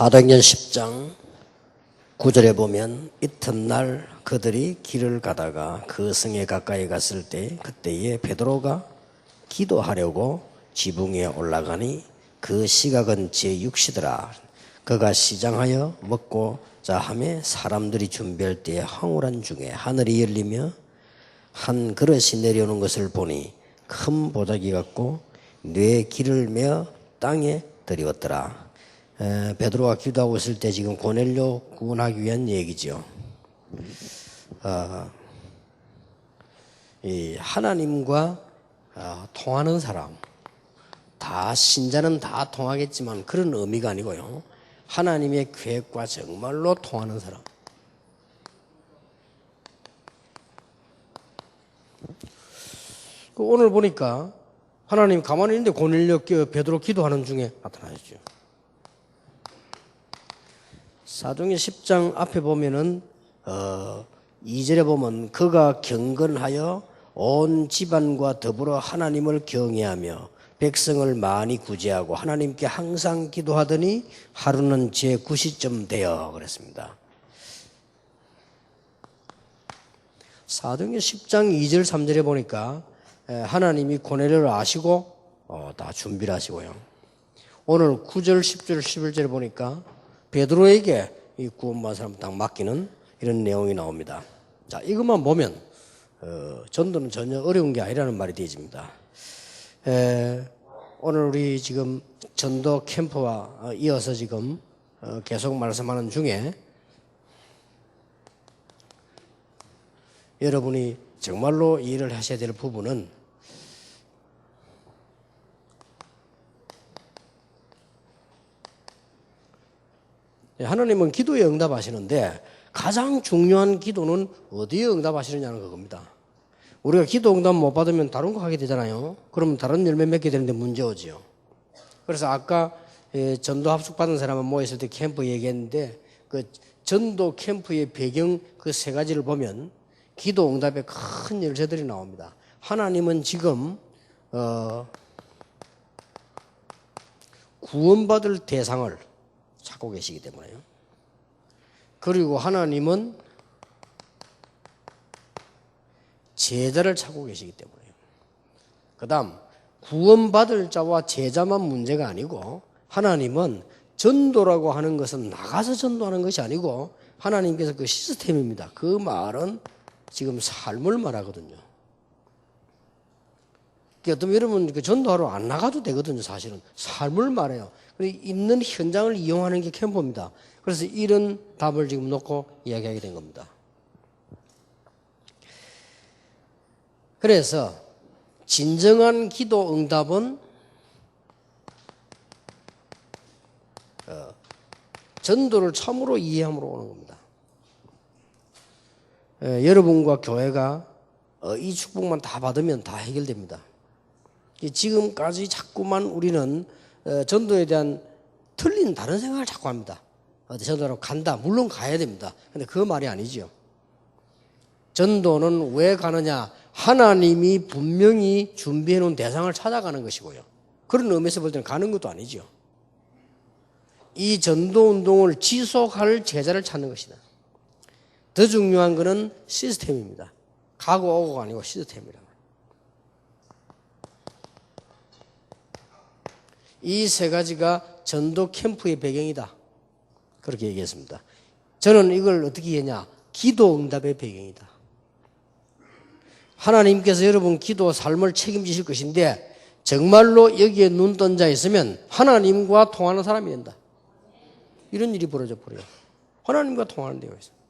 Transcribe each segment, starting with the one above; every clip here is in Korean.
사도행전 10장 9절에 보면 이튿날 그들이 길을 가다가 그 성에 가까이 갔을 때 그때에 베드로가 기도하려고 지붕 위에 올라가니 그 시각은 제6시더라. 그가 시장하여 먹고자 하며 사람들이 준비할 때에 황홀한 중에 하늘이 열리며 한 그릇이 내려오는 것을 보니 큰 보자기 같고 뇌 길을 메어 땅에 들이었더라. 베드로가 기도하고 있을 때 지금 고넬료 구원하기 위한 얘기죠. 이 하나님과 통하는 사람, 다 신자는 다 통하겠지만 그런 의미가 아니고요. 하나님의 계획과 정말로 통하는 사람. 오늘 보니까 하나님 가만히 있는데 고넬료 베드로 기도하는 중에 나타나셨죠. 사도행전 10장 앞에 보면은 2절에 보면 그가 경건하여 온 집안과 더불어 하나님을 경외하며 백성을 많이 구제하고 하나님께 항상 기도하더니 하루는 제9시쯤 되어 그랬습니다. 사도행전 10장 2절 3절에 보니까 하나님이 고넬료를 아시고 다 준비를 하시고요. 오늘 9절 10절 11절에 보니까 베드로에게 이 구원받은 사람 딱 맡기는 이런 내용이 나옵니다. 자, 이것만 보면 전도는 전혀 어려운 게 아니라는 말이 되어집니다. 오늘 우리 지금 전도 캠프와 이어서 지금 계속 말씀하는 중에 여러분이 정말로 이해를 하셔야 될 부분은 하나님은 기도에 응답하시는데 가장 중요한 기도는 어디에 응답하시느냐는 그겁니다. 우리가 기도 응답 못 받으면 다른 거 하게 되잖아요. 그러면 다른 열매 맺게 되는데 문제 오지요. 그래서 아까 전도 합숙 받은 사람은 모였을 때 캠프 얘기했는데 그 전도 캠프의 배경 그 세 가지를 보면 기도 응답에 큰 열쇠들이 나옵니다. 하나님은 지금 구원받을 대상을 찾고 계시기 때문에요. 그리고 하나님은 제자를 찾고 계시기 때문에요. 그 다음 구원받을 자와 제자만 문제가 아니고 하나님은 전도라고 하는 것은 나가서 전도하는 것이 아니고 하나님께서 그 시스템입니다. 그 말은 지금 삶을 말하거든요. 어떤 여러분 그 전도하러 안 나가도 되거든요. 사실은 삶을 말해요. 있는 현장을 이용하는 게 캠프입니다. 그래서 이런 답을 지금 놓고 이야기하게 된 겁니다. 그래서 진정한 기도 응답은 전도를 참으로 이해함으로 오는 겁니다. 여러분과 교회가 이 축복만 다 받으면 다 해결됩니다. 지금까지 자꾸만 우리는 전도에 대한 틀린 다른 생각을 자꾸 합니다. 전도로 간다. 물론 가야 됩니다. 근데 그 말이 아니죠. 전도는 왜 가느냐? 하나님이 분명히 준비해 놓은 대상을 찾아가는 것이고요. 그런 의미에서 볼 때는 가는 것도 아니죠. 이 전도 운동을 지속할 제자를 찾는 것이다. 더 중요한 것은 시스템입니다. 가고 오고가 아니고 시스템이라. 이 세 가지가 전도 캠프의 배경이다. 그렇게 얘기했습니다. 저는 이걸 어떻게 이해했냐? 기도 응답의 배경이다. 하나님께서 여러분 기도 삶을 책임지실 것인데 정말로 여기에 눈 뜬 자 있으면 하나님과 통하는 사람이 된다. 이런 일이 벌어져 버려요. 하나님과 통하는 데가 있어요.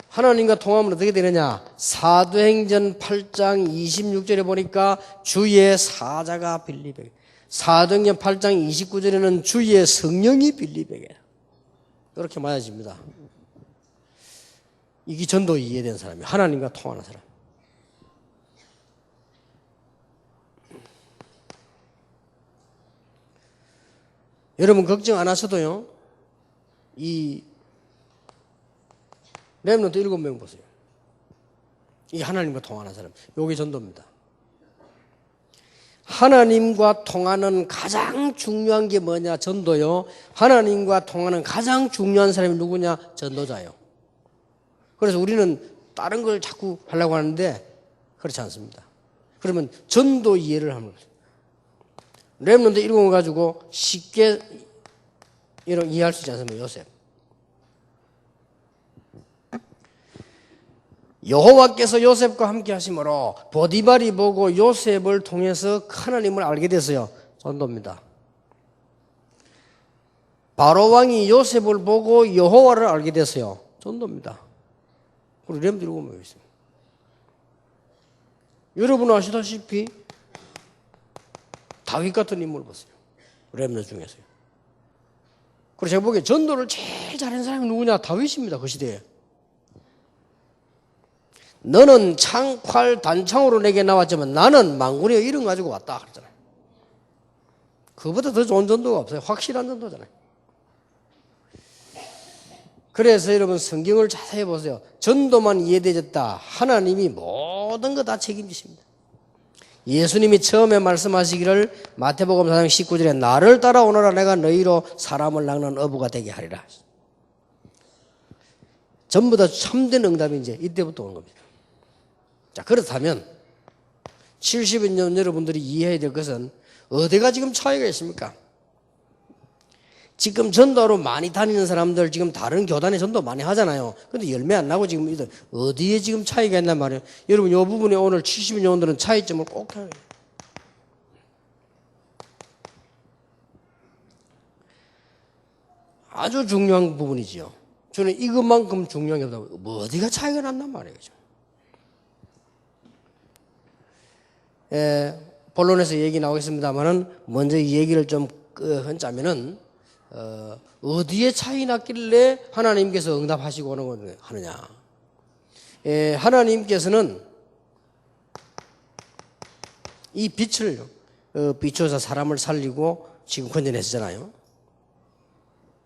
하나님과 통하면 어떻게 되느냐? 사도행전 8장 26절에 보니까 주의 사자가 빌리베게, 사도행전 8장 29절에는 주의 성령이 빌리베게, 이렇게 맞아집니다. 이게 전도 이해된 사람이에요. 하나님과 통하는 사람. 여러분 걱정 안 하셔도요, 이 렘넌트 7명 보세요. 이게 하나님과 통하는 사람. 요게 전도입니다. 하나님과 통하는 가장 중요한 게 뭐냐? 전도요. 하나님과 통하는 가장 중요한 사람이 누구냐? 전도자요. 그래서 우리는 다른 걸 자꾸 하려고 하는데 그렇지 않습니다. 그러면 전도 이해를 하는 거죠. 렘넌트 이런 거 가지고 쉽게 이해할 수 있지 않습니까? 요셉. 여호와께서 요셉과 함께 하심으로 보디발이 보고 요셉을 통해서 하나님을 알게 됐어요. 전도입니다. 바로 왕이 요셉을 보고 여호와를 알게 됐어요. 전도입니다. 우리 렘들 보면 있습니다. 여러분 아시다시피 다윗 같은 인물을 봤어요. 렘들 중에서요. 그래서 제가 보기에 전도를 제일 잘하는 사람이 누구냐? 다윗입니다. 그 시대에. 너는 창활 단창으로 내게 나왔지만 나는 망군의 이름 가지고 왔다 그랬잖아요. 그보다 더 좋은 전도가 없어요. 확실한 전도잖아요. 그래서 여러분 성경을 자세히 보세요. 전도만 이해되졌다. 하나님이 모든 거 다 책임지십니다. 예수님이 처음에 말씀하시기를 마태복음 4장 19절에 나를 따라오너라 내가 너희로 사람을 낚는 어부가 되게 하리라. 전부 다 참된 응답이 이제 이때부터 오는 겁니다. 자, 그렇다면 70년 여러분들이 이해해야 될 것은 어디가 지금 차이가 있습니까? 지금 전도로 많이 다니는 사람들 지금 다른 교단에 전도 많이 하잖아요. 근데 열매 안 나고 지금 어디에 지금 차이가 있단 말이에요. 여러분 이 부분에 오늘 70년들은 차이점을 꼭 해야 돼요. 아주 중요한 부분이지요. 저는 이것만큼 중요한 게 없다고. 뭐 어디가 차이가 난단 말이에요. 본론에서 얘기 나오겠습니다만은 먼저 이 얘기를 좀 흔자면은 어디에 차이 났길래 하나님께서 응답하시고 오는 걸 하느냐? 하나님께서는 이 빛을 비춰서 사람을 살리고 지금 건져냈잖아요.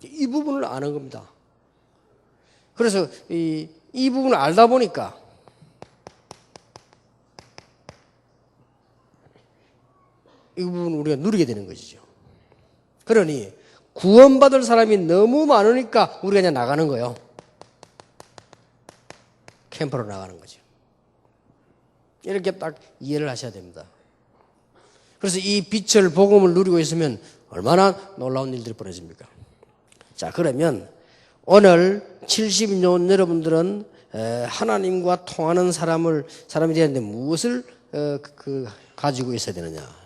이 부분을 아는 겁니다. 그래서 이 부분을 알다 보니까 이 부분을 우리가 누리게 되는 것이죠. 그러니 구원받을 사람이 너무 많으니까 우리가 그냥 나가는 거예요. 캠프로 나가는 거죠. 이렇게 딱 이해를 하셔야 됩니다. 그래서 이 빛을 복음을 누리고 있으면 얼마나 놀라운 일들이 벌어집니까? 자, 그러면 오늘 70년 여러분들은 하나님과 통하는 사람이 되는데 무엇을 가지고 있어야 되느냐?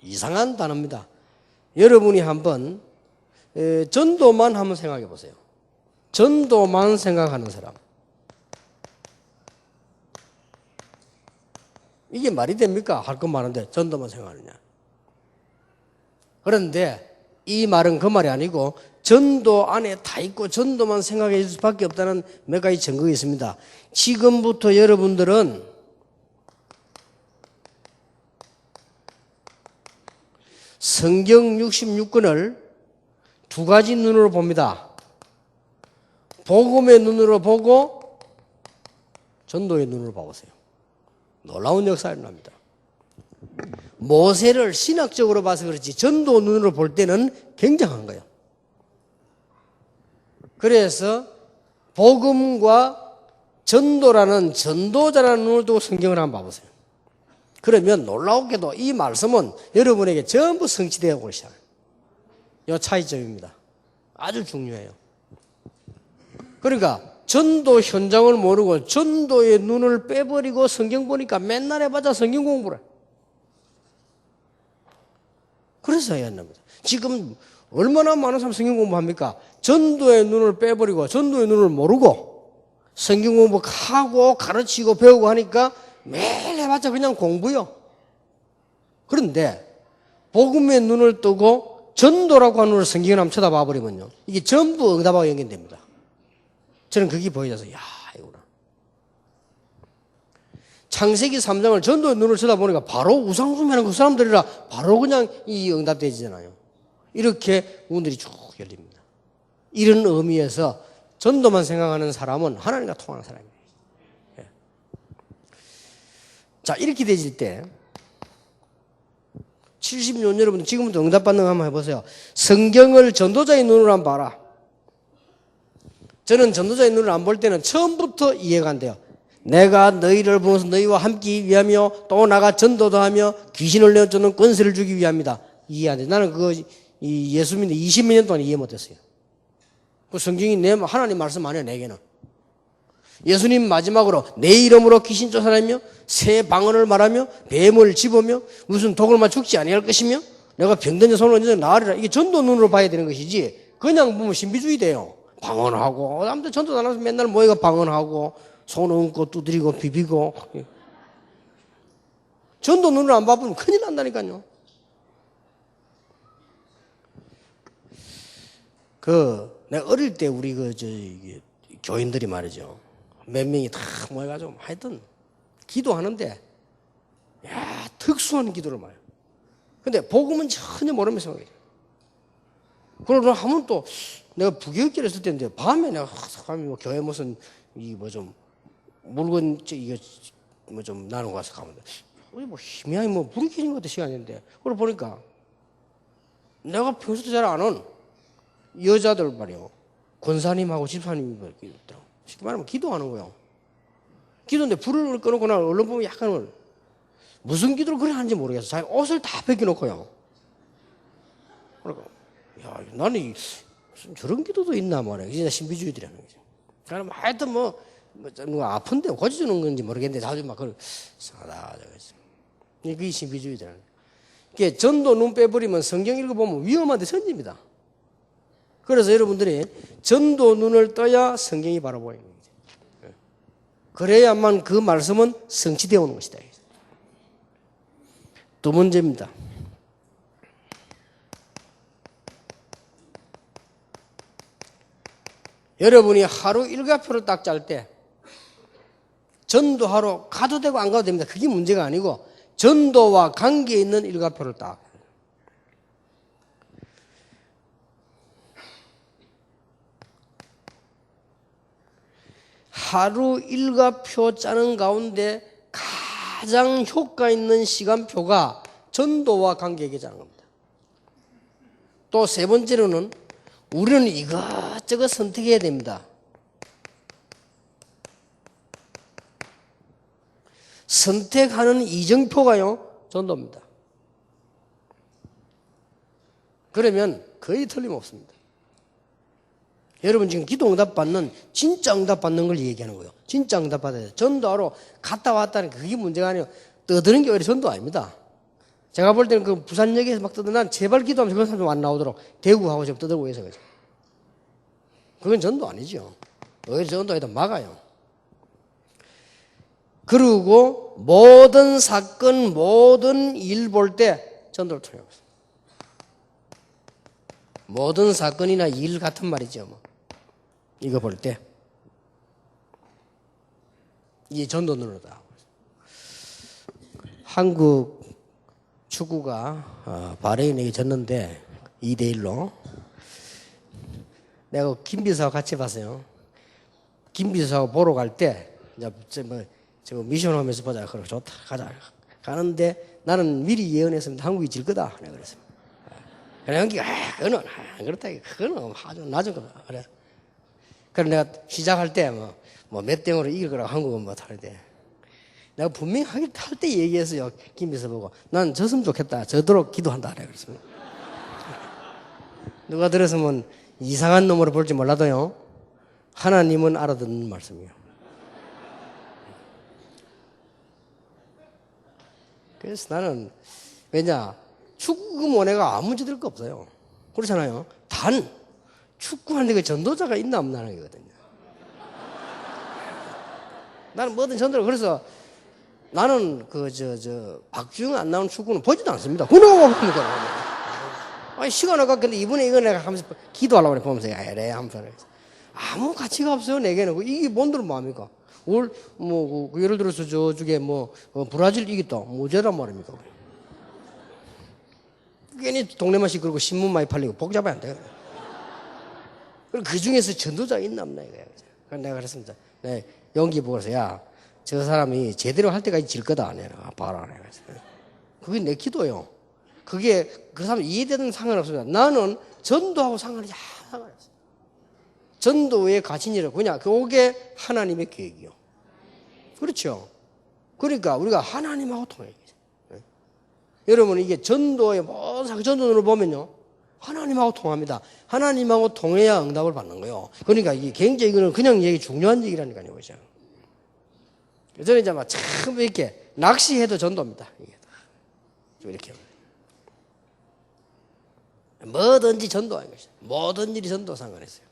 이상한 단어입니다. 여러분이 한번 전도만 한번 생각해 보세요. 전도만 생각하는 사람. 이게 말이 됩니까? 할 건 많은데 전도만 생각하느냐. 그런데 이 말은 그 말이 아니고 전도 안에 다 있고 전도만 생각해 줄 수밖에 없다는 몇 가지 증거가 있습니다. 지금부터 여러분들은 성경 66권을 두 가지 눈으로 봅니다. 복음의 눈으로 보고 전도의 눈으로 봐보세요. 놀라운 역사가 일어납니다. 모세를 신학적으로 봐서 그렇지 전도 눈으로 볼 때는 굉장한 거예요. 그래서 복음과 전도라는 전도자라는 눈을 두고 성경을 한번 봐보세요. 그러면 놀라우게도 이 말씀은 여러분에게 전부 성취되어 오기 시작해요. 이 차이점입니다. 아주 중요해요. 그러니까 전도 현장을 모르고 전도의 눈을 빼버리고 성경 보니까 맨날 해봤자 성경 공부를. 그래서 해야 합니다. 지금 얼마나 많은 사람 성경 공부합니까? 전도의 눈을 빼버리고 전도의 눈을 모르고 성경 공부하고 가르치고 배우고 하니까 매일 해봤자 그냥 공부요. 그런데 복음의 눈을 뜨고 전도라고 하는 눈을 성경을 한번 쳐다봐 버리면요. 이게 전부 응답하고 연결됩니다. 저는 그게 보여져서 야 이거구나. 창세기 3장을 전도의 눈을 쳐다보니까 바로 우상숭배하는 그 사람들이라 바로 그냥 이 응답되지잖아요. 이렇게 문들이 쭉 열립니다. 이런 의미에서 전도만 생각하는 사람은 하나님과 통하는 사람이에요. 자, 이렇게 되질 때 70년 여러분 지금부터 응답받는 거 한번 해보세요. 성경을 전도자의 눈으로 한번 봐라. 저는 전도자의 눈을 안 볼 때는 처음부터 이해가 안 돼요. 내가 너희를 부어서 너희와 함께 위하며 또 나가 전도도 하며 귀신을 내어쫓는 권세를 주기 위함이다. 이해 안 돼. 나는 그거 예수 믿는 20몇 년 동안 이해 못했어요. 그 성경이 내 하나님 말씀 아니에요, 내게는. 예수님 마지막으로 내 이름으로 귀신 쫓아내며 새 방언을 말하며 뱀을 집으며 무슨 독을 맞 죽지 아니할 것이며 내가 병든 자 손을 얹어 나으리라. 이게 전도 눈으로 봐야 되는 것이지 그냥 보면 신비주의 돼요. 방언하고 아무튼 전도 안 하면서 맨날 모여가 방언하고 손 얹고 두드리고 비비고. 전도 눈을 안 봐보면 큰일 난다니까요. 내가 어릴 때 우리 교인들이 말이죠. 몇 명이 다 모여가지고 하여튼 기도하는데, 야, 특수한 기도를 말해요. 근데 복음은 전혀 모르면서 말이에요. 그러고 하면 또 내가 부교육기를 했을 때인데 밤에 내가 뭐 교회 무슨 좀 물건 이게 뭐 좀 나누고 가서 가면 뭐 희미하게 뭐 불이 켜진 것 같은 시간인데 그러고 보니까 내가 평소에 잘 아는 여자들 말이요. 권사님하고 집사님이 이렇게 있더라고. 쉽게 말하면 기도하는 거예요. 기도인데 불을 꺼놓고 나 얼른 보면 약간 무슨 기도를 그래 하는지 모르겠어. 자기 옷을 다 벗겨놓고요. 그러니까 야, 나는 저런 기도도 있나 말이야. 진짜 신비주의들이라는 거죠. 그러니까 하여튼 뭐 아픈데 고쳐주는 건지 모르겠는데 자주 막 그걸 이상하다. 그게 신비주의들이라는 거죠. 그게 전도 눈 빼버리면 성경 읽어보면 위험한 데 선집니다. 그래서 여러분들이 전도 눈을 떠야 성경이 바로 보이는 거죠. 그래야만 그 말씀은 성취되어 오는 것이다. 두 번째입니다. 여러분이 하루 일과표를 딱 짤 때 전도하러 가도 되고 안 가도 됩니다. 그게 문제가 아니고 전도와 관계 있는 일과표를 딱. 하루 일과표 짜는 가운데 가장 효과 있는 시간표가 전도와 관계 있게 짜는 겁니다. 또 세 번째로는 우리는 이것저것 선택해야 됩니다. 선택하는 이정표가요, 전도입니다. 그러면 거의 틀림없습니다. 여러분 지금 기도 응답 받는, 진짜 응답 받는 걸 얘기하는 거예요. 진짜 응답 받아야 돼요. 전도하러 갔다 왔다는 그게 문제가 아니에요. 떠드는 게 오히려 전도 아닙니다. 제가 볼 때는 그 부산역에서 막 떠드는 난 제발 기도하면서 그런 사람 좀 안 나오도록 대구하고 지금 떠들고 해서 그죠. 그건 전도 아니죠. 오히려 전도에다 막아요. 그리고 모든 사건, 모든 일 볼 때 전도를 통해요. 모든 사건이나 일 같은 말이죠. 뭐. 이거 볼 때 이게 전도 눈으로다. 한국 축구가 바레인에게 졌는데 2대1로 내가 김비서하고 같이 봤어요. 김비서하고 보러 갈 때 저 미션 하면서 보자. 그래 좋다 가자. 가는데 나는 미리 예언했습니다. 한국이 질 거다. 내가 그랬습니다. 그래 형기가 그거는 그렇다. 그거는 아주 낮은 거다. 그래. 그래 내가 시작할 때 뭐 몇 대0으로 이길 거라고 한국은 뭐 하는데 내가 분명히 할 때 얘기했어요. 김비서 보고 난 졌으면 좋겠다. 저도록 기도한다. 내가 그랬습니다. 누가 들었으면 이상한 놈으로 볼지 몰라도요. 하나님은 알아듣는 말씀이에요. 그래서 나는 왜냐 축구 모내가 아무 문제 될 거 없어요. 그렇잖아요. 단 축구하는 데 전도자가 있나 없나는 거거든요. 나는 뭐든 전도를 그래서 나는 박주영 안 나오는 축구는 보지도 않습니다. 그놈 봅니다. 아니 시간 아깝겠는데 이번에 이거 내가 하면서 기도하려고 그래 보면서 야래 하면서 아무 가치가 없어요 내게는. 이게 뭔들 마음입니까? 예를 들어서 저쪽에 브라질 이겼다. 뭐제란 말입니까? 괜히 동네만 시끄럽고 신문 많이 팔리고 복잡하게 안 돼요. 그 중에서 전도자가 있나 없나 이거야. 그래서 내가 그랬습니다. 네, 용기 보고서 야, 저 사람이 제대로 할 때까지 질 거다 안 해. 봐라 안 해. 그게 내 기도예요. 그게 그 사람 이해되는 상관없습니다. 나는 전도하고 상관없이 상관없어요. 전도의 가치니라 그냥 그게 하나님의 계획이요. 그렇죠. 그러니까 우리가 하나님하고 통해야죠. 여러분 이게 전도의 모든 전도를 보면요. 하나님하고 통합니다. 하나님하고 통해야 응답을 받는 거예요. 그러니까 이게 굉장히 이거는 그냥 얘기 중요한 얘기라니까요. 그죠? 저는 이제 막 참 이렇게 낚시해도 전도입니다. 이렇게. 뭐든지 전도하는 것이죠. 모든 일이 전도 상관했어요.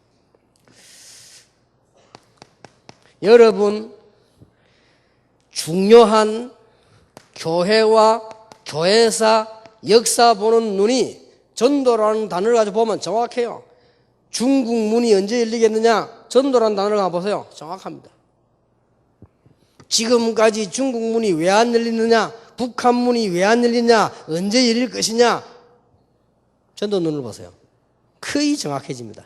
여러분, 중요한 교회와 교회사, 역사 보는 눈이 전도라는 단어를 가지고 보면 정확해요. 중국 문이 언제 열리겠느냐? 전도라는 단어를 가보세요. 정확합니다. 지금까지 중국 문이 왜 안 열리느냐? 북한 문이 왜 안 열리냐? 언제 열릴 것이냐? 전도 눈을 보세요. 거의 정확해집니다.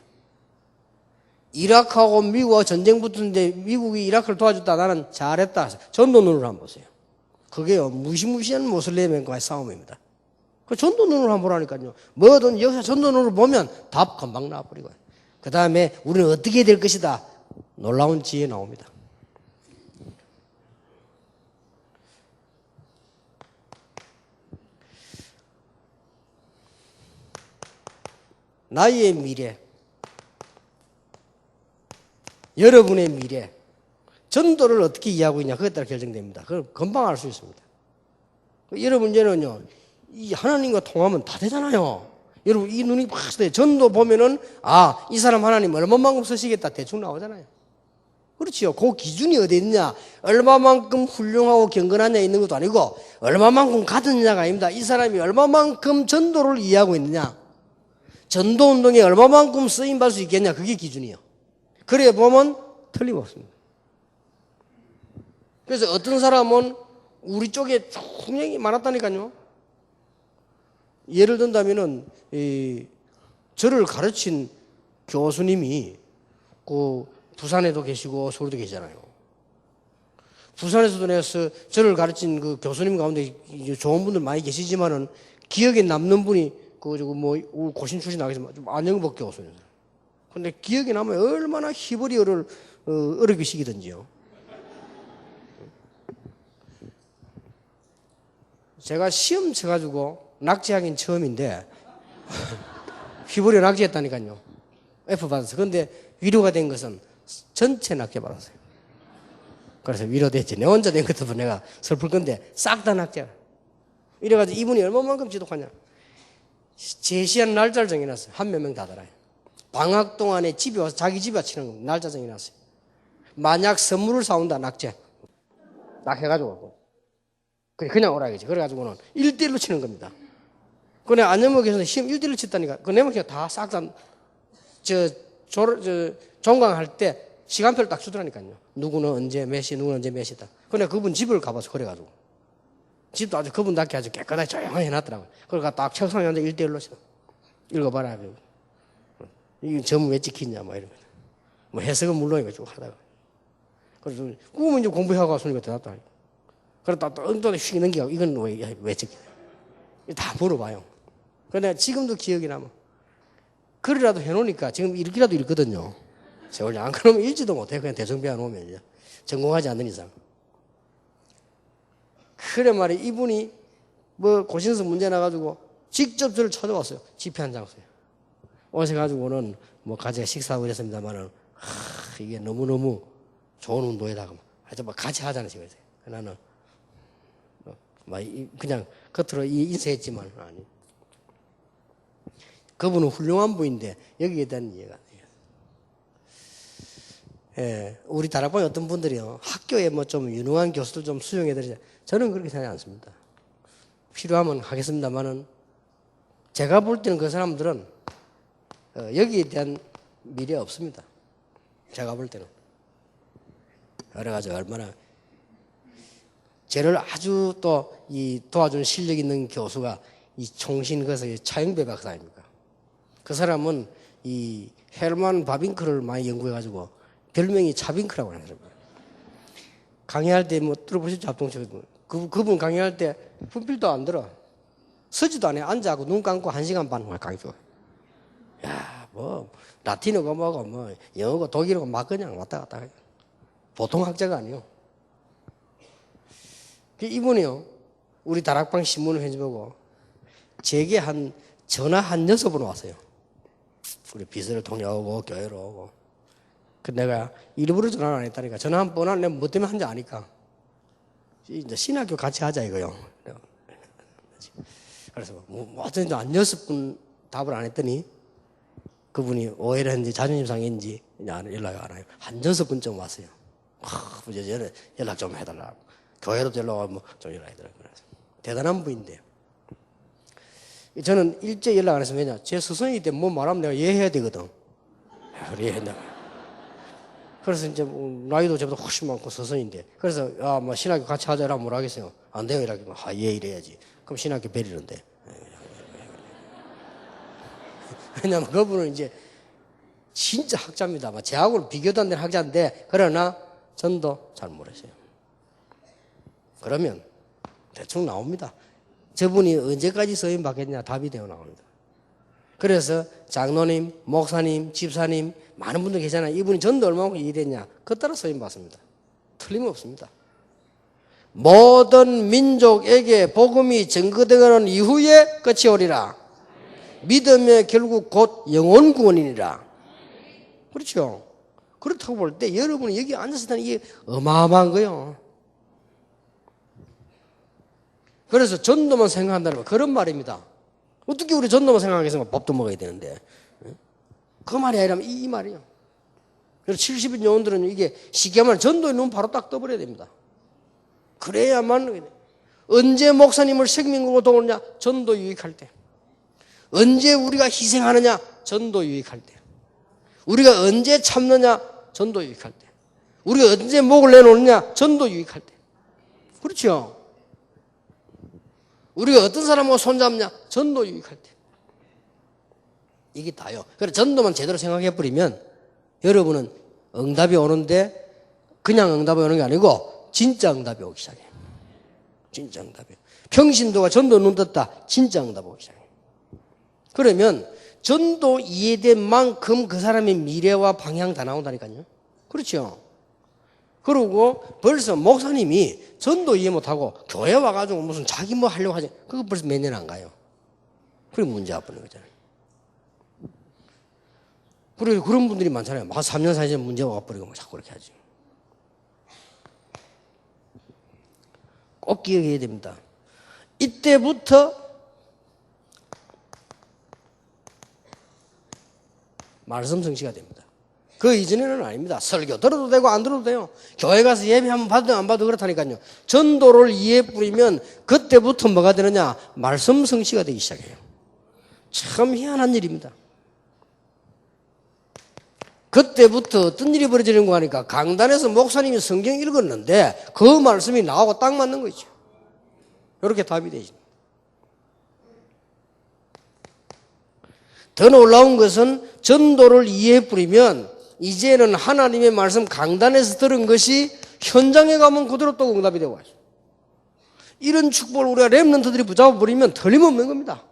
이라크하고 미국하고 전쟁 붙었는데 미국이 이라크를 도와줬다. 나는 잘했다. 전도 눈을 한번 보세요. 그게요, 무시무시한 모슬렘과의 싸움입니다. 그 전도 눈을 한번 보라니까요. 뭐든 여기서 전도 눈을 보면 답 금방 나와버리고요. 그 다음에 우리는 어떻게 될 것이다. 놀라운 지혜 나옵니다. 나의 미래, 여러분의 미래, 전도를 어떻게 이해하고 있냐 그것에 따라 결정됩니다. 그걸 금방 알 수 있습니다. 여러분 이제는요, 이 하나님과 통하면 다 되잖아요. 여러분 이 눈이 확 떠요. 전도 보면은 이 사람 하나님 얼마만큼 쓰시겠다 대충 나오잖아요. 그렇지요. 그 기준이 어디 있냐, 얼마만큼 훌륭하고 경건하냐 있는 것도 아니고 얼마만큼 가졌느냐가 아닙니다. 이 사람이 얼마만큼 전도를 이해하고 있느냐, 전도운동에 얼마만큼 쓰임받을 수 있겠냐, 그게 기준이에요. 그래 보면 틀림없습니다. 그래서 어떤 사람은 우리 쪽에 총력이 많았다니까요. 예를 든다면은 저를 가르친 교수님이 그 부산에도 계시고 서울도 계시잖아요. 부산에서도 내가 저를 가르친 그 교수님 가운데 좋은 분들 많이 계시지만은 기억에 남는 분이 고신 출신 나가지만 좀 안영복 교수님. 근데 기억에 남으면 얼마나 히브리어를 어렵게 시키든지요. 제가 시험 쳐가지고 낙제하긴 처음인데 히브리어 낙제했다니까요. F 받았어요. 근데 위로가 된 것은 전체 낙제 받았어요. 그래서 위로됐지. 내 혼자 된 것도 내가 슬플 건데 싹 다 낙제야. 이래가지고 이분이 얼마만큼 지독하냐. 제시한 날짜를 정해놨어요. 한 몇 명 다 달아요. 방학 동안에 집에 와서 자기 집에 치는 날짜 정해놨어요. 만약 선물을 사온다, 낙제. 딱 해가지고. 그냥 오라겠지. 그래가지고는 1대1로 치는 겁니다. 그래, 안녕목에서는 시험 1대1로 쳤다니까. 그 내목이 다 싹 다, 종강할 때 시간표를 딱 주더라니까요. 누구는 언제 몇 시, 누구는 언제 몇 시다. 근데 그분 집을 가봐서 그래가지고. 집도 아주 그분답게 아주 깨끗하게 조용하게 해놨더라고요. 그러니까 딱 책상에 앉아 1대1로 쳐. 읽어봐라. 이게 점 왜 찍히냐, 이러면. 해석은 물론이고 쭉 하다가. 그래서, 그러면 이제 공부하고 왔으니까 대답도 하니까. 그러다 또 엉뚱하게 휙 넘기고, 이건 왜 찍히냐. 다 물어봐요. 근데 지금도 기억이 남아. 글이라도 해놓으니까 지금 읽기라도 읽거든요. 세월이 안 그러면 읽지도 못해. 그냥 대충 배워놓으면 이제. 전공하지 않는 이상. 그래 말이야. 이분이 고신서 문제 나가지고 직접 저를 찾아왔어요. 집회한 장소에. 오셔가지고는 가지가 식사하고 이랬습니다만은, 이게 너무너무 좋은 운동에다가 하여튼 같이 하자는 식으로 했어요. 나는, 그냥 겉으로 인사했지만, 아니. 그분은 훌륭한 분인데, 여기에 대한 이해가 안 돼요. 예, 우리 다락방에 어떤 분들이요, 학교에 좀 유능한 교수들 좀 수용해드리자. 저는 그렇게 생각하지 않습니다. 필요하면 하겠습니다만은, 제가 볼 때는 그 사람들은 여기에 대한 미래 없습니다. 제가 볼 때는. 여러 가지 얼마나 저를 아주 또 도와준 실력 있는 교수가 이 총신 그것의 차영배 박사 아닙니까? 그 사람은 이 헤르만 바빙크를 많이 연구해가지고 별명이 차빙크라고 하는 사람이에요. 강의할 때 뭐 들어보셨죠? 합동체. 그분 강의할 때 분필도 안 들어. 서지도 않아. 앉아고 눈 감고 1시간 반 강의 줘. 야, 뭐 라틴어고 뭐고 뭐 영어고 독일어고 막 그냥 왔다 갔다 해. 보통 학자가 아니요. 이분이요. 우리 다락방 신문을 해보고 제게 전화 한 6번 왔어요. 우리 비서를 통해오고 교회로 오고. 그 내가 일부러 전화를 안 했다니까. 전화 한 번 안 내면 뭐 때문에 한지 아니까. 이제 신학교 같이 하자 이거요. 그래서 뭐 어쩐지 한 6분 답을 안 했더니 그분이 오해를 했는지 자존심 상했는지 연락이 안 와요. 한 6번쯤 왔어요. 연락 좀 해달라고. 교회로도 연락 오면 좀 연락해달라고. 대단한 분인데. 저는 일제 연락 안 했으면 왜냐? 제 스승이 때 뭐 말하면 내가 이해해야 되거든. 이해했나? 그래서 이제 나이도 저보다 훨씬 많고 스승인데. 그래서 뭐 신학교 같이 하자 이러면 뭐라 하겠어요? 안 돼요 이러면 예 이래야지. 그럼 신학교 베리는데. 왜냐면 그분은 이제 진짜 학자입니다. 제하고는 비교도 안 되는 학자인데 그러나 전도 잘 모르세요. 그러면 대충 나옵니다. 저분이 언제까지 서임 받겠냐 답이 되어 나옵니다. 그래서 장로님, 목사님, 집사님 많은 분들 계시잖아요. 이분이 전도 얼마만큼 일했냐 그에 따라 서임 받습니다. 틀림없습니다. 모든 민족에게 복음이 전거되는 이후에 끝이 오리라. 믿음의 결국 곧 영혼 구원이니라. 그렇죠? 그렇다고 볼 때 여러분이 여기 앉아서 있다는 이게 어마어마한 거예요. 그래서 전도만 생각한다는 거 그런 말입니다. 어떻게 우리 전도만 생각하겠습니까? 밥도 먹어야 되는데. 그 말이 아니라면 이 말이에요. 그래서 70인 요원들은 이게 쉽게 말하면 전도의 눈 바로 딱 떠버려야 됩니다. 그래야만 언제 목사님을 생명으로 도우느냐? 전도 유익할 때. 언제 우리가 희생하느냐? 전도 유익할 때. 우리가 언제 참느냐? 전도 유익할 때. 우리가 언제 목을 내놓느냐? 전도 유익할 때. 그렇죠? 우리가 어떤 사람하고 손잡냐? 전도 유익할 때. 이게 다요. 그래서 전도만 제대로 생각해버리면 여러분은 응답이 오는데 그냥 응답이 오는 게 아니고 진짜 응답이 오기 시작해요. 진짜 응답이요. 평신도가 전도 눈 떴다. 진짜 응답 오기 시작해요. 그러면 전도 이해된 만큼 그 사람의 미래와 방향 다 나온다니까요. 그렇죠? 그리고 벌써 목사님이 전도 이해 못하고 교회 와가지고 무슨 자기 뭐 하려고 하지. 그거 벌써 몇 년 안 가요. 그게 문제 아프는 거잖아요. 그리고 그런 분들이 많잖아요. 막 3년, 4년 문제가 와버리고 자꾸 그렇게 하죠. 꼭 기억해야 됩니다. 이때부터 말씀 성취가 됩니다. 그 이전에는 아닙니다. 설교 들어도 되고 안 들어도 돼요. 교회 가서 예배 한번 받아도 안 받아도 그렇다니까요. 전도를 이해 뿌리면 그때부터 뭐가 되느냐? 말씀 성취가 되기 시작해요. 참 희한한 일입니다. 그때부터 어떤 일이 벌어지는 거 하니까 강단에서 목사님이 성경 읽었는데 그 말씀이 나하고 딱 맞는 거죠. 이렇게 답이 되죠. 더 놀라운 것은 전도를 이해해 뿌리면 이제는 하나님의 말씀 강단에서 들은 것이 현장에 가면 그대로 또 응답이 되고 하죠. 이런 축복을 우리가 렘넌트들이 붙잡아 버리면 틀림없는 겁니다.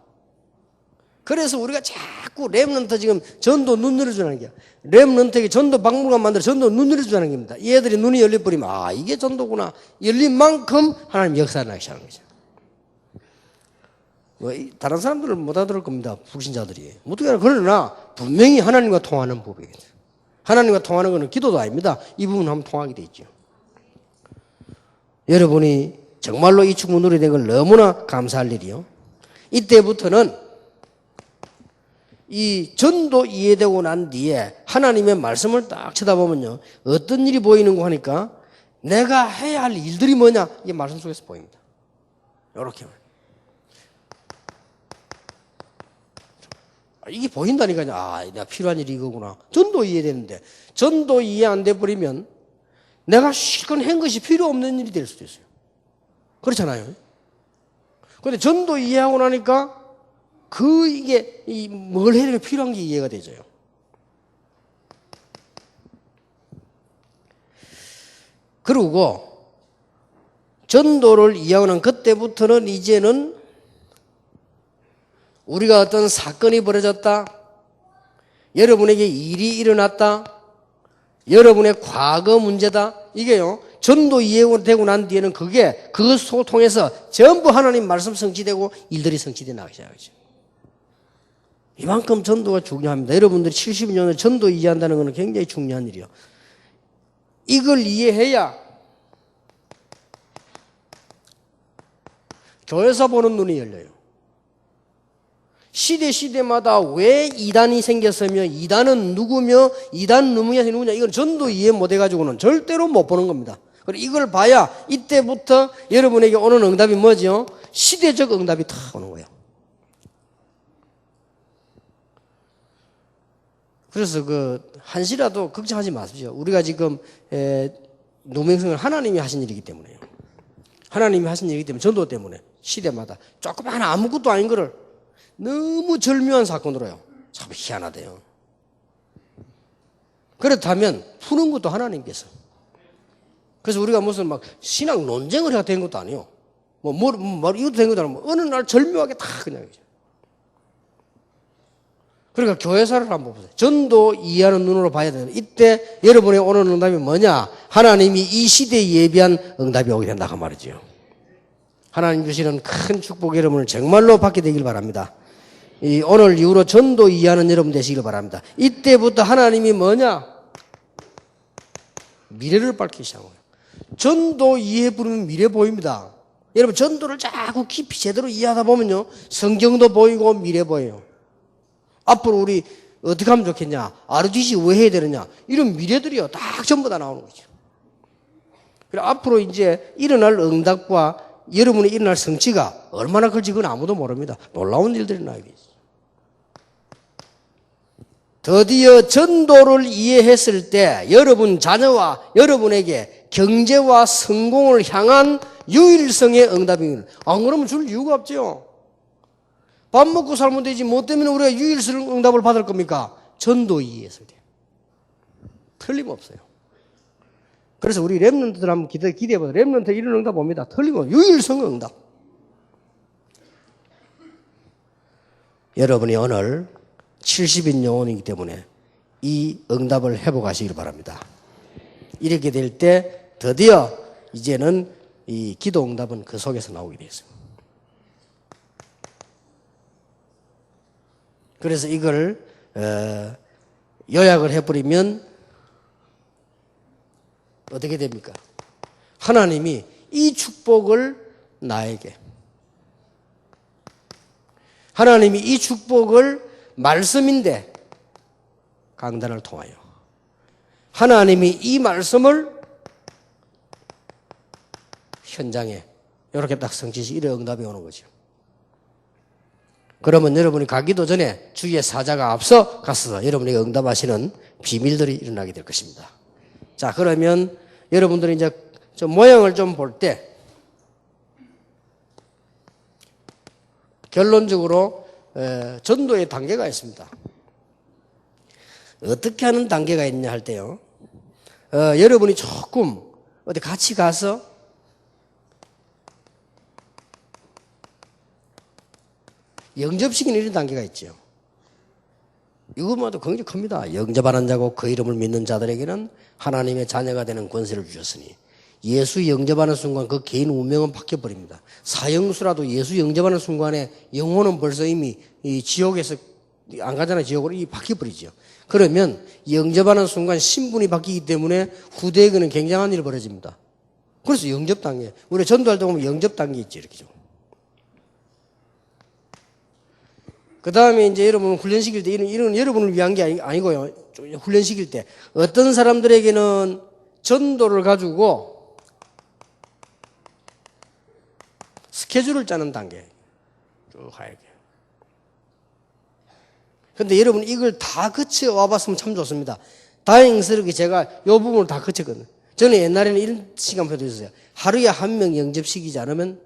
그래서 우리가 자꾸 렘넌트 지금 전도 눈 열어주는 게 렘넌트에게 전도 박물관 만들어 전도 눈 열어주는 겁니다. 얘들이 눈이 열려버리면 이게 전도구나. 열린 만큼 하나님 역사를 나기 시작하는 거죠. 다른 사람들은 못 알아들을 겁니다. 불신자들이. 어떻게 알아? 그러나 분명히 하나님과 통하는 법이겠죠. 하나님과 통하는 것은 기도도 아닙니다. 이 부분 한번 통하게 돼 있죠. 여러분이 정말로 이 축복 누리게 된 걸 너무나 감사할 일이요. 이때부터는 이 전도 이해되고 난 뒤에 하나님의 말씀을 딱 쳐다보면요. 어떤 일이 보이는 거 하니까 내가 해야 할 일들이 뭐냐? 이게 말씀 속에서 보입니다. 이렇게. 이게 보인다니까요. 내가 필요한 일이 이거구나. 전도 이해되는데 전도 이해 안 돼버리면 내가 실컷 한 것이 필요 없는 일이 될 수도 있어요. 그렇잖아요. 그런데 전도 이해하고 나니까 이게 뭘 해야 되는 필요한 게 이해가 되죠. 그리고 전도를 이야기하는 그때부터는 이제는 우리가 어떤 사건이 벌어졌다, 여러분에게 일이 일어났다, 여러분의 과거 문제다, 이게요 전도 이해되고 난 뒤에는 그것을 통해서 전부 하나님 말씀 성취되고 일들이 성취되어 나가기 시작하죠. 이만큼 전도가 중요합니다. 여러분들이 70년을 전도 이해한다는 것은 굉장히 중요한 일이에요. 이걸 이해해야 교회에서 보는 눈이 열려요. 시대마다 왜 이단이 생겼으며 이단은 누구며 이단 누구냐 이건 전도 이해 못해가지고는 절대로 못 보는 겁니다. 그리고 이걸 봐야 이때부터 여러분에게 오는 응답이 뭐죠? 시대적 응답이 다 오는 거예요. 그래서 한시라도 걱정하지 마십시오. 우리가 지금 노명성을 하나님이 하신 일이기 때문에요. 하나님이 하신 일이기 때문에 전도 때문에 시대마다 조그마한 아무것도 아닌 거를 너무 절묘한 사건으로요. 참 희한하대요. 그렇다면 푸는 것도 하나님께서. 그래서 우리가 무슨 막 신앙 논쟁을 해야 되는 것도 아니에요. 이것도 된 것도 아니고 어느 날 절묘하게 다 그냥. 그러니까 교회사를 한번 보세요. 전도 이해하는 눈으로 봐야 되는 이때 여러분의 오는 응답이 뭐냐? 하나님이 이 시대에 예비한 응답이 오게 된다 그 말이죠. 하나님 주시는 큰 축복 여러분을 정말로 받게 되길 바랍니다. 오늘 이후로 전도 이해하는 여러분 되시길 바랍니다. 이때부터 하나님이 뭐냐? 미래를 밝히기 시작해요. 전도 이해 부르면 미래 보입니다. 여러분 전도를 자꾸 깊이 제대로 이해하다 보면요 성경도 보이고 미래 보여요. 앞으로 우리 어떻게 하면 좋겠냐? RGC 왜 해야 되느냐? 이런 미래들이요 딱 전부 다 나오는 거죠. 그리고 앞으로 이제 일어날 응답과 여러분이 일어날 성취가 얼마나 클지 그건 아무도 모릅니다. 놀라운 일들이 나오겠죠. 드디어 전도를 이해했을 때 여러분 자녀와 여러분에게 경제와 성공을 향한 유일성의 응답입니다. 안 그러면 줄 이유가 없죠. 밥 먹고 살면 되지 뭐 때문에 우리가 유일성 응답을 받을 겁니까? 전도 이해했을 때. 틀림없어요. 그래서 우리 랩런트들 한번 기대해봐요. 랩런트 이런 응답 봅니다. 틀림없어요. 유일성 응답. 여러분이 오늘 70인 영혼이기 때문에 이 응답을 회복하시길 바랍니다. 이렇게 될 때 드디어 이제는 이 기도 응답은 그 속에서 나오게 되었습니다. 그래서 이걸 요약을 해버리면 어떻게 됩니까? 하나님이 이 축복을 나에게, 하나님이 이 축복을 말씀인데 강단을 통하여 하나님이 이 말씀을 현장에 이렇게 딱 성취시 이래 응답이 오는 거죠. 그러면 여러분이 가기도 전에 주의 사자가 앞서 가서 여러분에게 응답하시는 비밀들이 일어나게 될 것입니다. 자, 그러면 여러분들이 이제 좀 모양을 좀 볼 때 결론적으로 전도의 단계가 있습니다. 어떻게 하는 단계가 있냐 할 때요. 여러분이 조금 어디 같이 가서 영접시키는 이런 단계가 있죠. 이것만도 굉장히 큽니다. 영접하는 자고 그 이름을 믿는 자들에게는 하나님의 자녀가 되는 권세를 주셨으니 예수 영접하는 순간 그 개인 운명은 바뀌어버립니다. 사형수라도 예수 영접하는 순간에 영혼은 벌써 이미 이 지옥에서 안 가잖아요. 지옥으로 이 바뀌어버리죠. 그러면 영접하는 순간 신분이 바뀌기 때문에 후대에게는 굉장한 일이 벌어집니다. 그래서 영접 단계. 우리 전도할 때 보면 영접 단계 있죠. 이렇게 좀. 그 다음에 이제 여러분 훈련시킬 때 이런 여러분을 위한 게 아니고요. 훈련시킬 때 어떤 사람들에게는 전도를 가지고 스케줄을 짜는 단계 쭉 가야 돼요. 근데 여러분 이걸 다 거쳐와 봤으면 참 좋습니다. 다행스럽게 제가 이 부분을 다 거쳤거든요. 저는 옛날에는 이런 시간표도 있었어요. 하루에 한 명 영접시키지 않으면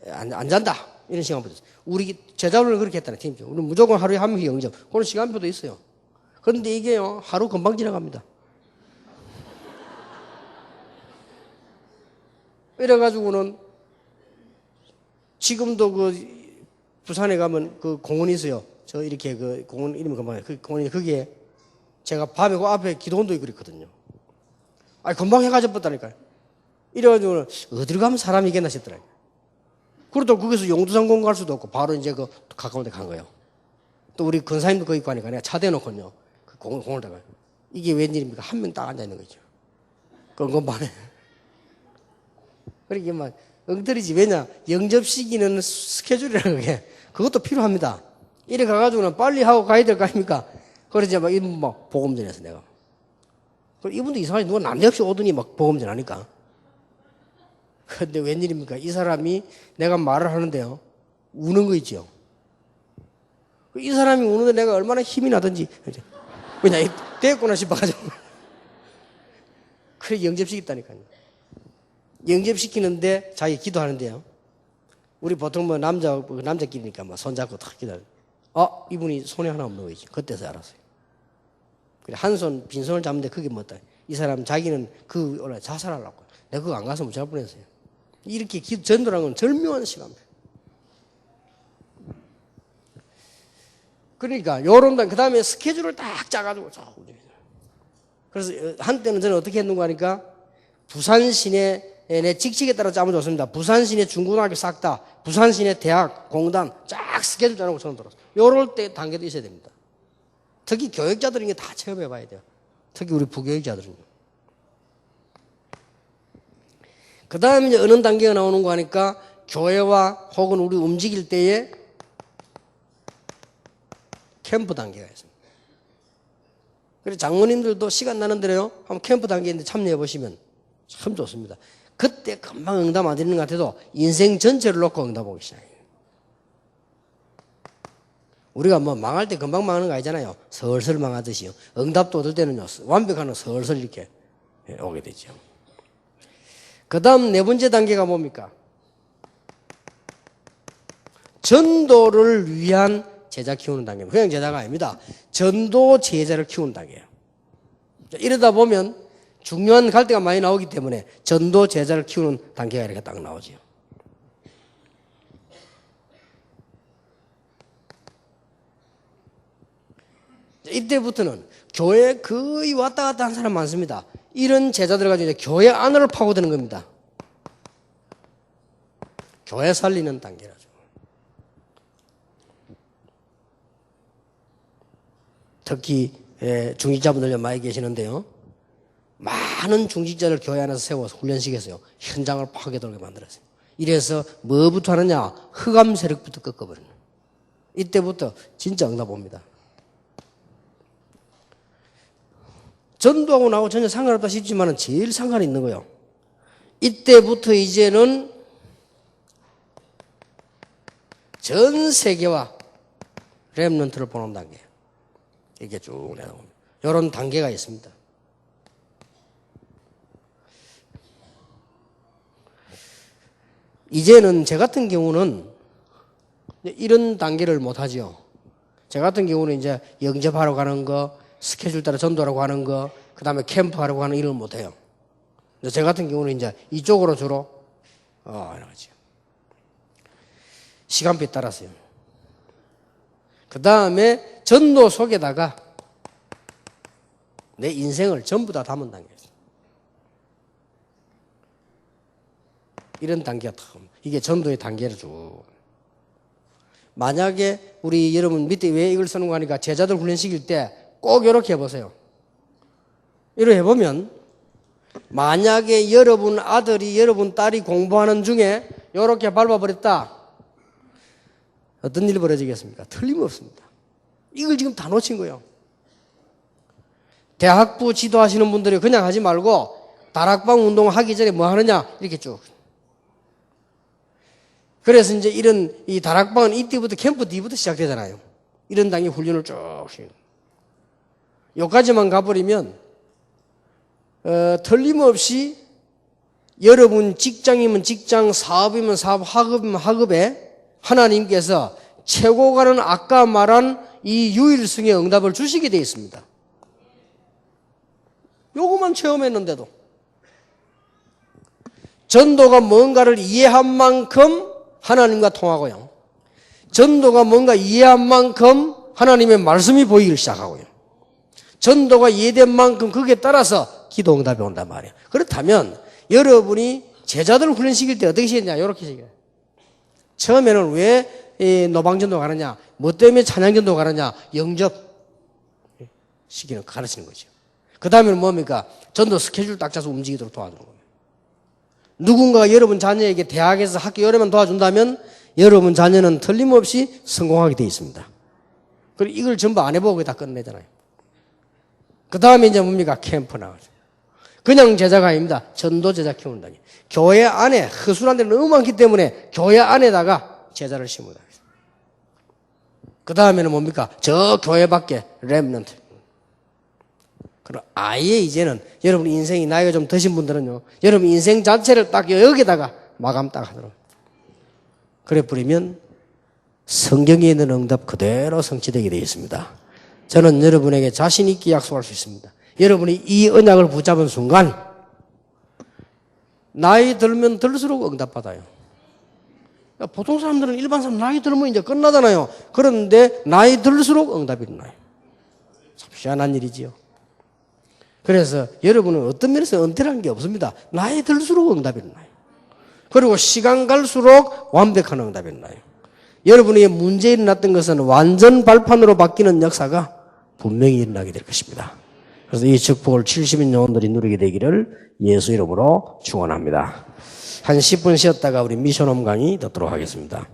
안 잔다. 이런 시간표도 있어요. 우리 제자분을 그렇게 했다는 팀이죠. 우리 무조건 하루에 한 명씩 영접. 그런 시간표도 있어요. 그런데 이게요, 하루 금방 지나갑니다. 이래가지고는 지금도 부산에 가면 공원이 있어요. 저 이렇게 공원 이름이 금방, 공원이 거기에 제가 밤에 앞에 기도원도 있고 그랬거든요. 금방 해가 졌다니까요. 이래가지고는 어디로 가면 사람이 있겠나 싶더라고요. 그러다 거기서 용두산공원 갈 수도 없고 바로 이제 가까운 데 간 거예요. 또 우리 근사님도 거기 있고 하니까 내가 차 대놓고요. 공원을 다가요. 이게 웬일입니까? 한 명 딱 앉아있는 거죠. 건건반에. 그러니까 막 엉터리지. 왜냐? 영접시키는 스케줄이라는 게 그것도 필요합니다. 이래 가가지고는 빨리 하고 가야 될 거 아닙니까? 그러지 막 이분 막 보금전해서 내가. 이분도 이상하게 누가 남대없이 오더니 막 보금전 하니까. 근데 웬일입니까? 이 사람이 내가 말을 하는데요. 우는 거 있죠. 이 사람이 우는데 내가 얼마나 힘이 나든지. 그냥 됐구나 싶어가지고. 그래 영접시켰다니까요. 영접시키는데 자기 기도하는데요. 우리 보통 남자끼리니까 손잡고 탁 기다려. 이분이 손에 하나 없는 거지. 그때서 알았어요. 그래 한 손 빈손을 잡는데 그게 뭐다. 이 사람 자기는 원래 자살하려고. 내가 그거 안 가서 못 잡을 뻔했어요. 이렇게 전도라는 건 절묘한 시간입니다. 그러니까 요런 그 다음에 스케줄을 딱 짜가지고 그래서 한때는 저는 어떻게 했는가 하니까 부산 시내 내 직책에 따라 짜면 좋습니다. 부산 시내 중고등학교 싹 다, 부산 시내 대학, 공단 쫙 스케줄 짜놓고 저는 들었어요. 요럴 때 단계도 있어야 됩니다. 특히 교육자들은 이게 다 체험해 봐야 돼요. 특히 우리 부교육자들은요. 그 다음에 이제 어느 단계가 나오는 거 하니까 교회와 혹은 우리 움직일 때에 캠프 단계가 있습니다. 그래서 장모님들도 시간 나는 대로요. 한번 캠프 단계인데 참여해 보시면 참 좋습니다. 그때 금방 응답 안 드리는 것 같아도 인생 전체를 놓고 응답하기 시작해요. 우리가 망할 때 금방 망하는 거 아니잖아요. 설설 망하듯이요. 응답도 얻을 때는요. 완벽한 설설 이렇게 오게 되죠. 그 다음 네 번째 단계가 뭡니까? 전도를 위한 제자 키우는 단계입니다. 그냥 제자가 아닙니다. 전도 제자를 키우는 단계예요. 이러다 보면 중요한 갈대가 많이 나오기 때문에 전도 제자를 키우는 단계가 이렇게 딱 나오죠. 이때부터는 교회에 거의 왔다 갔다 한 사람 많습니다. 이런 제자들 가지고 이제 교회 안으로 파고드는 겁니다. 교회 살리는 단계라죠. 특히 중직자분들 많이 계시는데요. 많은 중직자를 교회 안에서 세워서 훈련시켜서요. 현장을 파괴되게 만들었어요. 이래서 뭐부터 하느냐? 흑암 세력부터 꺾어버리는 거예요. 이때부터 진짜 응답 옵니다. 전도하고 나하고 전혀 상관없다 싶지만 제일 상관이 있는 거예요. 이때부터 이제는 전 세계와 렘넌트를 보는 단계. 이렇게 쭉 내려옵니다. 이런 단계가 있습니다. 이제는 제 같은 경우는 이런 단계를 못하죠. 제 같은 경우는 이제 영접하러 가는 거, 스케줄 따라 전도하라고 하는 거, 그 다음에 캠프하라고 하는 이런 걸 못해요. 제 같은 경우는 이제 이쪽으로 주로, 이러죠. 시간표에 따라서요. 그 다음에 전도 속에다가 내 인생을 전부 다 담은 단계였어요. 이런 단계가 이게 전도의 단계를 쭉. 만약에 우리 여러분 밑에 왜 이걸 쓰는 거 하니까 제자들 훈련시킬 때 꼭 이렇게 해보세요. 이렇게 해보면 만약에 여러분 아들이 여러분 딸이 공부하는 중에 이렇게 밟아버렸다. 어떤 일이 벌어지겠습니까? 틀림없습니다. 이걸 지금 다 놓친 거예요. 대학부 지도하시는 분들이 그냥 하지 말고 다락방 운동 하기 전에 뭐 하느냐 이렇게 쭉. 그래서 이제 이런 이 다락방은 이때부터 캠프 뒤부터 시작되잖아요. 이런 단계 훈련을 쭉 해요. 여기까지만 가버리면 틀림없이 여러분 직장이면 직장, 사업이면 사업, 학업이면 학업에 하나님께서 최고가는 아까 말한 이 유일성의 응답을 주시게 되어 있습니다. 요것만 체험했는데도 전도가 뭔가를 이해한 만큼 하나님과 통하고요. 전도가 뭔가 이해한 만큼 하나님의 말씀이 보이기 시작하고요. 전도가 이해된 만큼 거기에 따라서 기도 응답이 온단 말이에요. 그렇다면 여러분이 제자들을 훈련시킬 때 어떻게 시켰냐? 이렇게 시켜요. 처음에는 왜 노방전도 가느냐? 뭐 때문에 찬양전도 가느냐? 영접 시키는 가르치는 거죠. 그 다음에는 뭡니까? 전도 스케줄 딱 짜서 움직이도록 도와주는 거예요. 누군가가 여러분 자녀에게 대학에서 학교 열애만 도와준다면 여러분 자녀는 틀림없이 성공하게 되어 있습니다. 그리고 이걸 전부 안 해보고 다 끝내잖아요. 그 다음에 이제 뭡니까? 캠프 나가죠. 그냥 제자가 아닙니다. 전도 제자 키운다니. 교회 안에 허술한 데는 너무 많기 때문에 교회 안에다가 제자를 심어다. 그 다음에는 뭡니까? 저 교회 밖에 렘넌트. 그럼 아예 이제는 여러분 인생이 나이가 좀 드신 분들은요, 여러분 인생 자체를 딱 여기다가 마감 딱 하도록. 그래 버리면 성경에 있는 응답 그대로 성취되게 되어 있습니다. 저는 여러분에게 자신 있게 약속할 수 있습니다. 여러분이 이 언약을 붙잡은 순간 나이 들면 들수록 응답받아요. 보통 사람들은 일반 사람 나이 들면 이제 끝나잖아요. 그런데 나이 들수록 응답이 일어나요. 참 희한한 일이지요. 그래서 여러분은 어떤 면에서 은퇴라는 게 없습니다. 나이 들수록 응답이 일어나요. 그리고 시간 갈수록 완벽한 응답이 일어나요. 여러분에게 문제 일어났던 것은 완전 발판으로 바뀌는 역사가 분명히 일어나게 될 것입니다. 그래서 이 축복을 70인 영혼들이 누리게 되기를 예수 이름으로 축원합니다. 한 10분 쉬었다가 우리 미션홈 강의 듣도록 하겠습니다.